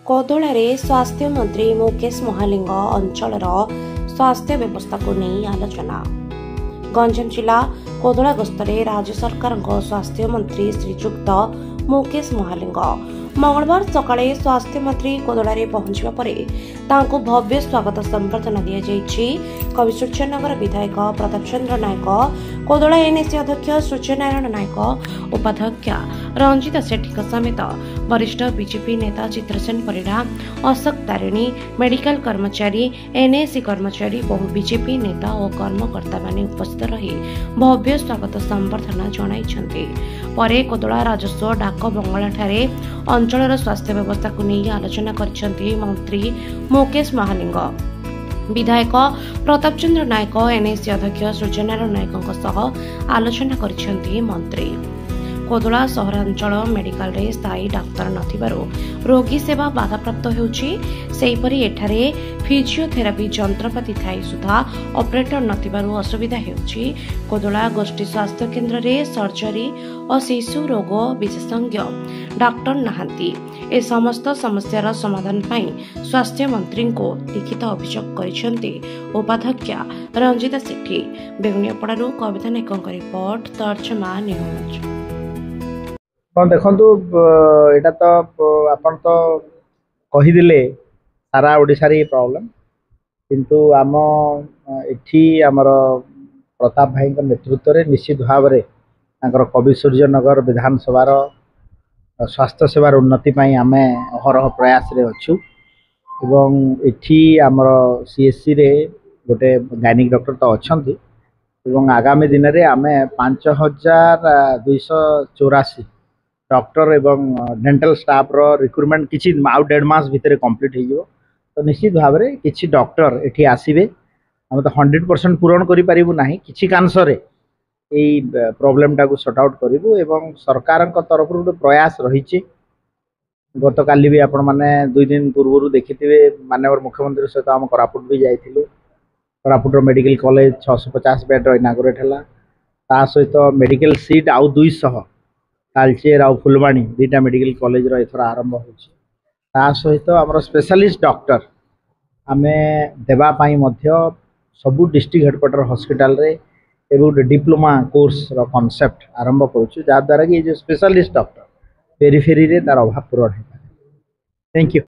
कोदोलारे स्वास्थ्य मंत्री मुकेश महालिंग अंचल स्वास्थ्य व्यवस्था को नहीं आलोचना। गंजाम जिला कोदोला गस्तरे राज्य सरकार स्वास्थ्य मंत्री श्रीजुक्त मुकेश महालिंग मंगलवार सकाळे स्वास्थ्य मंत्री कोदोलारे पहुंचवा परे तांको भव्य स्वागत संबर्धना दिया जायछि। कवि सूर्यनगर विधायक प्रताप चंद्र नायक, कोदोला एनएसी अध्यक्ष सूर्यनारायण नायक, उपाध्यक्षा रंजिता सेठी समेत वरिष्ठ बीजेपी नेता चित्रसेन परिडा, अशोक तारिणी, मेडिकल कर्मचारी, एनएसी कर्मचारी, बहु बीजेपी नेता और कर्मकर्ता माने उपस्थित रही भव्य स्वागत संबर्धना जणाइछन्ति। परे कोदोला राजस्व डाक बंगला ठारे अंचल स्वास्थ्य व्यवस्था को नहीं आलोचना करिसेंति मंत्री मुकेश महालिंग। विधायक प्रताप चंद्र नायक, एनएसी अध्यक्ष सूर्यनारायण नायक सह आलोचना करिसेंति मंत्री। कोदोला सहरांचल मेडिकल रे स्थायी डाक्तर नथिबारु रोगी सेवा बाधाप्राप्त होउछि। सेहिपरि एठारे फिजियोथेरापी जंत्रपाति थाई सुधा ऑपरेटर नथिबारु असुविधा हेउछि। कोदोला गोष्ठी स्वास्थ्य केन्द्र रे सर्जरी और शिशु रोग विशेषज्ञ डाक्टर नाहांती। ए समस्त समस्यार समाधान पाई स्वास्थ्य मंत्री को लिखित अभियोग करिसेंति उपाध्यक्षा रंजिता सेठी। बेगुनियापड़ारू कविता नायकଙ୍କ रिपोर्ट, तर्जमा न्यूज। देखु यहाँ तो आपन तो कहीदे सारा ओडिशार ये प्रॉब्लम, किंतु आम एठी आमर प्रताप भाई नेतृत्व में निश्चित भाव में कवि सूर्यनगर विधानसभार स्वास्थ्य सेवार उन्नति आम अहरह प्रयास रे अच्छु। एवं एठी आमर सीएससी रे गोटे गायनिक डॉक्टर तो अच्छा, आगामी दिन में आम 5284 डॉक्टर एवं डेंटल स्टाफ रो रिक्रुटमेंट किछि आउ 1.5 मास भितर कंप्लीट हो। तो निश्चित भाव में किछि डॉक्टर एठी आसीबे। हम तो 100% पूरण करि परिबु नाही, किछि कांसरे एई प्रॉब्लम टाको सॉर्ट आउट करिबु। एवं सरकार तरफ रो प्रयास रहिछि। गत काली भी आपण माने 2 दिन पूर्व देखिथिबे माननीय मुख्यमंत्री सहित हम कोरापुट भी जाइथिलु। Koraput medical college 650 bed inaugurate हला। ता सहित मेडिकल सीट आउ 200 तालचेर आउ फुलवाणी 2टा मेडिकल कॉलेज रो एथरा आरंभ होछि। ता सहित हमर स्पेशलिस्ट डॉक्टर आमे देबा पाई मध्य सबु डिस्ट्रिक्ट हेडक्वार्टर हॉस्पिटल रे एवं डिप्लोमा कोर्स रो कांसेप्ट आरंभ करूछु, जा द्वारा कि जो स्पेशलिस्ट डॉक्टर पेरिफेरी रे तार अभाव पूरण हे। Thank you.